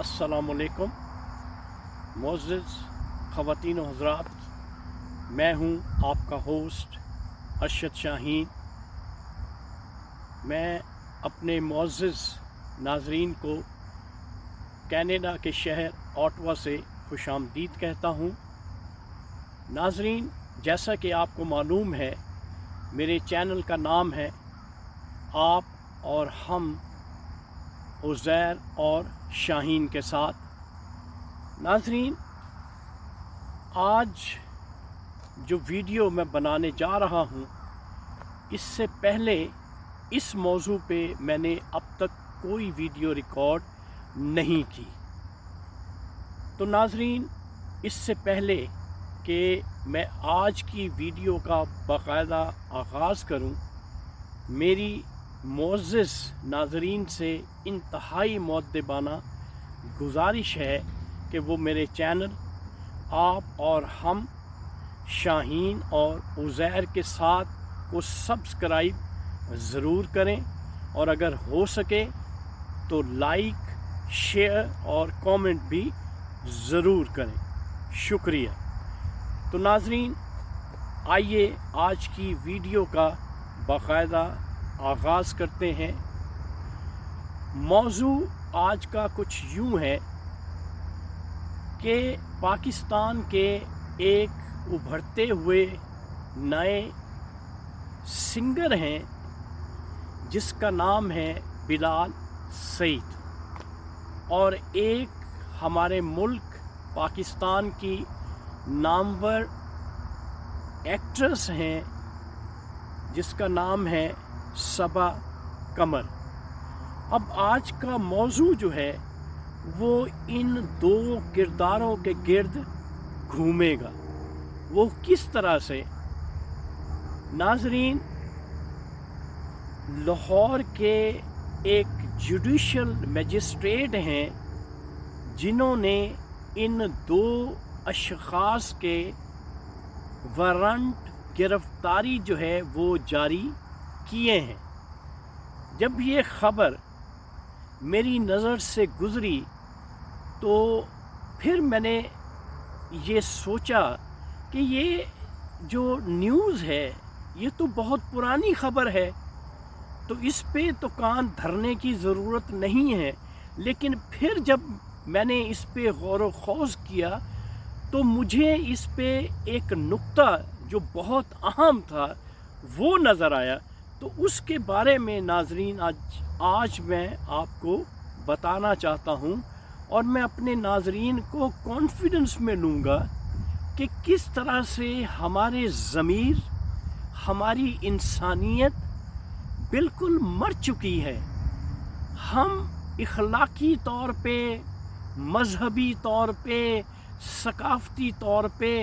अस्सलामुअलैकुम मुअज़्ज़िज़ ख़वातीन व हज़रात, मैं हूँ आपका होस्ट अरशद शाहीन। मैं अपने मुअज़्ज़िज़ नाज़रीन को कनाडा के शहर ओटावा से खुशामदीद कहता हूँ। नाज़रीन, जैसा कि आपको मालूम है, मेरे चैनल का नाम है आप और हम, उज़ैर और शाहीन के साथ। नाज़रीन, आज जो वीडियो मैं बनाने जा रहा हूँ, इससे पहले इस मौजू पे मैंने अब तक कोई वीडियो रिकॉर्ड नहीं की। तो नाज़रीन, इससे पहले कि मैं आज की वीडियो का बाकायदा आगाज़ करूँ, मेरी मुअज़्ज़िज़ नाज़रीन से इंतहाई मुअद्दबाना गुजारिश है कि वो मेरे चैनल आप और हम, शाहीन और उज़ैर के साथ को सब्सक्राइब ज़रूर करें, और अगर हो सके तो लाइक, शेयर और कमेंट भी ज़रूर करें। शुक्रिया। तो नाज़रीन, आइए आज की वीडियो का बाकायदा आगाज़ करते हैं। मौजू आज का कुछ यूँ है कि पाकिस्तान के एक उभरते हुए नए सिंगर हैं जिसका नाम है बिलाल सईद, और एक हमारे मुल्क पाकिस्तान की नामवर एक्ट्रेस हैं जिसका नाम है सबा कमर। अब आज का मौजू जो है वो इन दो किरदारों के गिर्द घूमेगा। वो किस तरह से? नाज़रीन, लाहौर के एक जुडिशल मजिस्ट्रेट हैं जिन्होंने इन दो अशख़ास के वारंट गिरफ़्तारी जो है वो जारी किए हैं। जब ये ख़बर मेरी नज़र से गुज़री तो फिर मैंने ये सोचा कि ये जो न्यूज़ है ये तो बहुत पुरानी ख़बर है, तो इस पे तो कान धरने की ज़रूरत नहीं है। लेकिन फिर जब मैंने इस पे गौर व खौज़ किया तो मुझे इस पे एक नुक्ता जो बहुत अहम था वो नज़र आया। तो उसके बारे में नाज़रीन आज मैं आपको बताना चाहता हूँ, और मैं अपने नाज़रीन को कॉन्फिडेंस में लूँगा कि किस तरह से हमारे ज़मीर, हमारी इंसानियत बिल्कुल मर चुकी है। हम इखलाकी तौर पे, मजहबी तौर पे, सकाफ़ती तौर पे,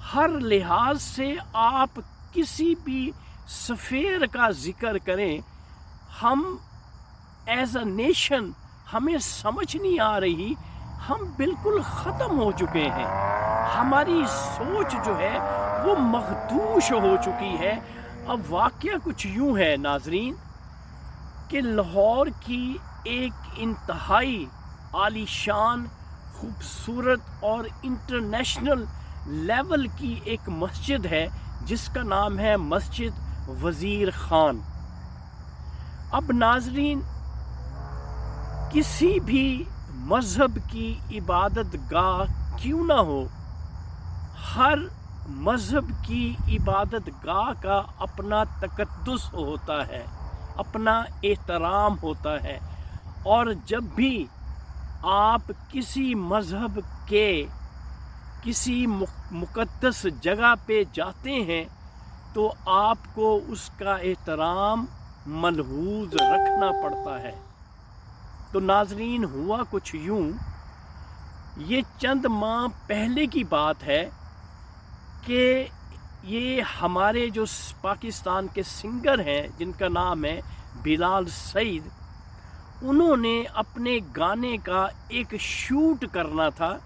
हर लिहाज से आप किसी भी सफ़ेर का ज़िक्र करें, हम एज़ अ नेशन हमें समझ नहीं आ रही, हम बिल्कुल ख़त्म हो चुके हैं। हमारी सोच जो है वो मखदूश हो चुकी है। अब वाक़या कुछ यूँ है नाज़रीन कि लाहौर की एक इंतहाई आलीशान, खूबसूरत और इंटरनेशनल लेवल की एक मस्जिद है जिसका नाम है मस्जिद वज़ीर ख़ान। अब नाज़रीन, किसी भी मज़हब की इबादत गाह क्यों ना हो, हर मज़हब की इबादत गाह का अपना तक़द्दुस होता है, अपना एहतराम होता है। और जब भी आप किसी मज़हब के किसी मुक़द्दस जगह पे जाते हैं तो आपको उसका एहतराम मलहूज़ रखना पड़ता है। तो नाज़रीन, हुआ कुछ यूँ, ये चंद माह पहले की बात है कि ये हमारे जो पाकिस्तान के सिंगर हैं जिनका नाम है बिलाल सईद, उन्होंने अपने गाने का एक शूट करना था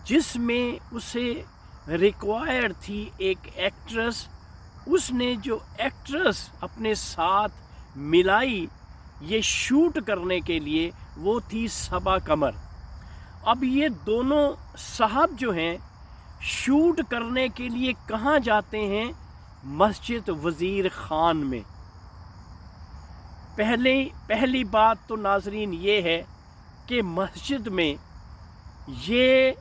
जिसमें उसे रिक्वायर्ड थी एक एक्ट्रेस। उसने जो एक्ट्रेस अपने साथ मिलाई ये शूट करने के लिए वो थी सबा कमर। اب یہ دونوں صاحب جو ہیں شوٹ کرنے کے لیے کہاں جاتے ہیں؟ مسجد وزیر خان میں۔ پہلی بات تو ناظرین یہ ہے کہ مسجد میں یہ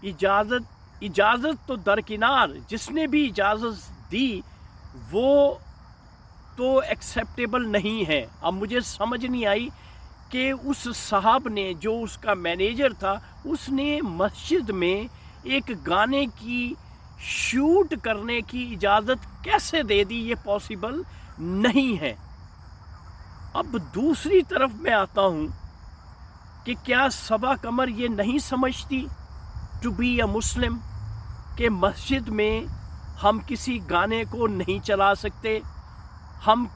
اجازت تو درکنار، جس نے بھی اجازت دی وہ تو ایکسیپٹیبل نہیں ہے۔ اب مجھے سمجھ نہیں آئی کہ اس صاحب نے، جو اس کا مینیجر تھا، اس نے مسجد میں ایک گانے کی شوٹ کرنے کی اجازت کیسے دے دی؟ یہ پاسبل نہیں ہے۔ اب دوسری طرف میں آتا ہوں کہ کیا صبا قمر یہ نہیں سمجھتی ٹو بی اے مسلم کہ مسجد میں ہم کسی گانے کو نہیں چلا سکتے؟ ہم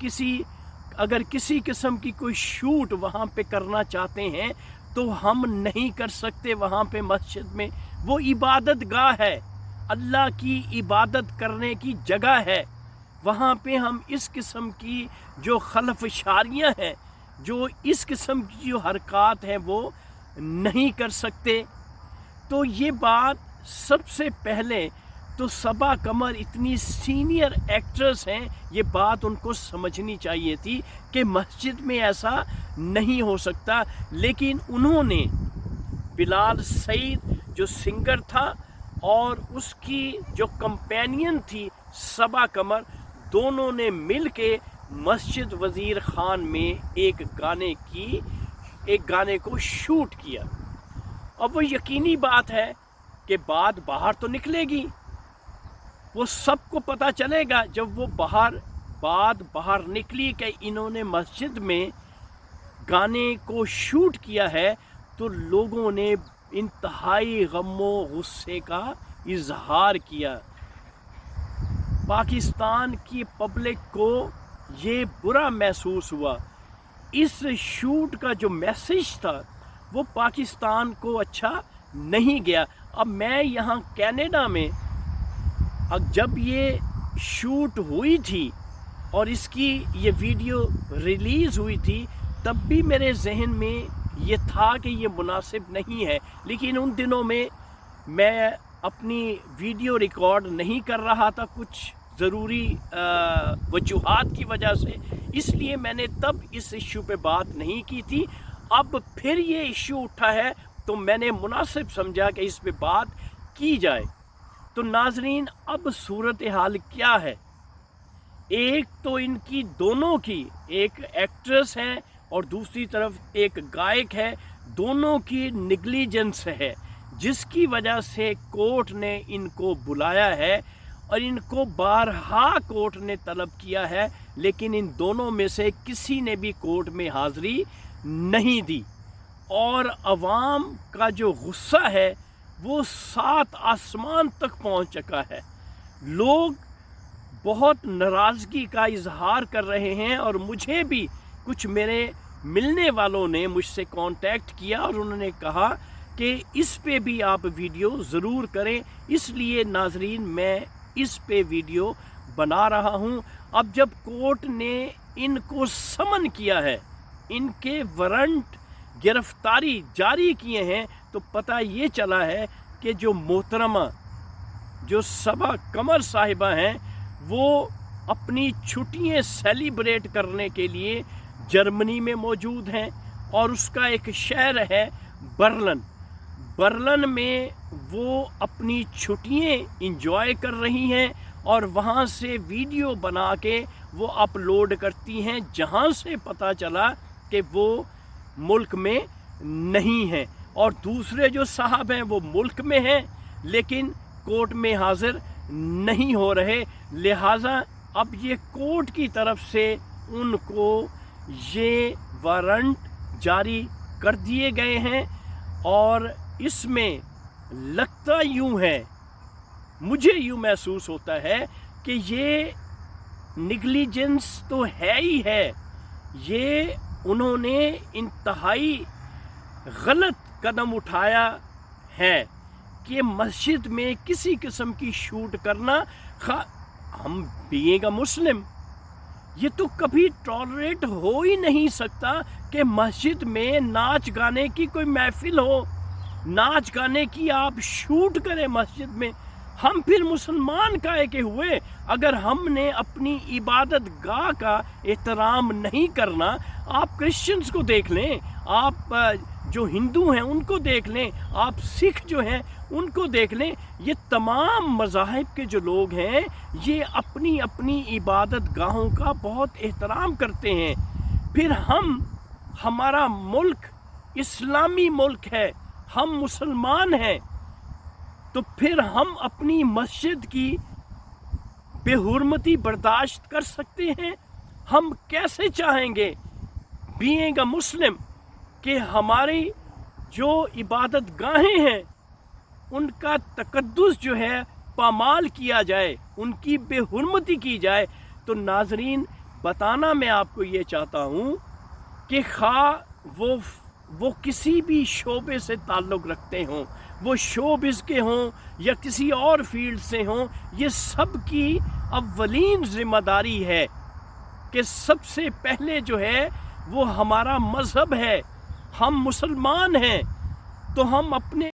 اگر کسی قسم کی کوئی شوٹ وہاں پہ کرنا چاہتے ہیں تو ہم نہیں کر سکتے وہاں پہ مسجد میں۔ وہ عبادت گاہ ہے، اللہ کی عبادت کرنے کی جگہ ہے، وہاں پہ ہم اس قسم کی جو خلف شاریاں ہیں، جو اس قسم کی جو حرکات ہیں وہ نہیں کر سکتے۔ تو یہ بات سب سے پہلے تو صبا قمر اتنی سینئر ایکٹریس ہیں، یہ بات ان کو سمجھنی چاہیے تھی کہ مسجد میں ایسا نہیں ہو سکتا۔ لیکن انہوں نے بلال سعید جو سنگر تھا اور اس کی جو کمپینین تھی صبا قمر، دونوں نے مل کے مسجد وزیر خان میں ایک گانے کو شوٹ کیا۔ اب وہ یقینی بات ہے کہ بات باہر تو نکلے گی، وہ سب کو پتہ چلے گا جب وہ بات باہر نکلی کہ انہوں نے مسجد میں گانے کو شوٹ کیا ہے، تو لوگوں نے انتہائی غم و غصے کا اظہار کیا۔ پاکستان کی پبلک کو یہ برا محسوس ہوا۔ اس شوٹ کا جو میسج تھا وہ پاکستان کو اچھا نہیں گیا۔ اب میں یہاں کینیڈا میں جب یہ شوٹ ہوئی تھی اور اس کی یہ ویڈیو ریلیز ہوئی تھی، تب بھی میرے ذہن میں یہ تھا کہ یہ مناسب نہیں ہے، لیکن ان دنوں میں اپنی ویڈیو ریکارڈ نہیں کر رہا تھا کچھ ضروری وجوہات کی وجہ سے، اس لیے میں نے تب اس ایشو پہ بات نہیں کی تھی۔ اب پھر یہ ایشو اٹھا ہے تو میں نے مناسب سمجھا کہ اس پہ بات کی جائے۔ تو ناظرین، اب صورتحال کیا ہے؟ ایک تو ان کی دونوں کی، ایک ایکٹریس ہے اور دوسری طرف ایک گائک ہے، دونوں کی نیگلیجنس ہے، جس کی وجہ سے کورٹ نے ان کو بلایا ہے اور ان کو بارہا کورٹ نے طلب کیا ہے، لیکن ان دونوں میں سے کسی نے بھی کورٹ میں حاضری نہیں دی۔ اور عوام کا جو غصہ ہے وہ 7 آسمان تک پہنچ چکا ہے۔ لوگ بہت ناراضگی کا اظہار کر رہے ہیں، اور مجھے بھی کچھ میرے ملنے والوں نے مجھ سے کانٹیکٹ کیا اور انہوں نے کہا کہ اس پہ بھی آپ ویڈیو ضرور کریں۔ اس لیے ناظرین میں اس پہ ویڈیو بنا رہا ہوں۔ اب جب کورٹ نے ان کو سمن کیا ہے، ان کے وارنٹ گرفتاری جاری کیے ہیں، تو پتہ یہ چلا ہے کہ جو محترمہ جو صبا قمر صاحبہ ہیں وہ اپنی چھٹیاں سیلیبریٹ کرنے کے لیے جرمنی میں موجود ہیں، اور اس کا ایک شہر ہے برلن میں وہ اپنی چھٹیاں انجوائے کر رہی ہیں، اور وہاں سے ویڈیو بنا کے وہ اپلوڈ کرتی ہیں، جہاں سے پتہ چلا کہ وہ ملک میں نہیں ہیں۔ اور دوسرے جو صاحب ہیں وہ ملک میں ہیں لیکن کورٹ میں حاضر نہیں ہو رہے، لہٰذا اب یہ کورٹ کی طرف سے ان کو یہ وارنٹ جاری کر دیے گئے ہیں، اور اس میں لگتا یوں ہے، مجھے یوں محسوس ہوتا ہے کہ یہ نیگلیجنس تو ہے ہی ہے، یہ انہوں نے انتہائی غلط قدم اٹھایا ہے کہ مسجد میں کسی قسم کی شوٹ کرنا، ہم بینگ اے مسلم یہ تو کبھی ٹالریٹ ہو ہی نہیں سکتا کہ مسجد میں ناچ گانے کی کوئی محفل ہو۔ नाच गाने की आप शूट करें मस्जिद में, हम फिर मुसलमान काहे के हुए? अगर हमने अपनी इबादत गाह का एहतराम नहीं करना, आप क्रिश्चियंस को देख लें, आप जो हिंदू हैं उनको देख लें, आप सिख जो हैं उनको देख लें, ये तमाम मज़ाहिब के जो लोग हैं ये अपनी अपनी इबादत गाहों का बहुत एहतराम करते हैं। फिर हमारा मुल्क इस्लामी मुल्क है, हम मुसलमान हैं, तो फिर हम अपनी मस्जिद की बेहुरमती बर्दाश्त कर सकते हैं? हम कैसे चाहेंगे बीइंग अ मुस्लिम कि हमारी जो इबादत गाहें हैं उनका तकद्दुस जो है पामाल किया जाए, उनकी बेहुरमती की जाए? तो नाजरीन, बताना मैं आपको ये चाहता हूँ कि खा वो किसी भी शोबे से ताल्लुक़ रखते हों, वो शोबिज़ के हों या किसी और फील्ड से हों, ये सब की अव्वलीन ज़िम्मेदारी है कि सबसे पहले जो है वो हमारा मज़हब है। हम मुसलमान हैं तो हम अपने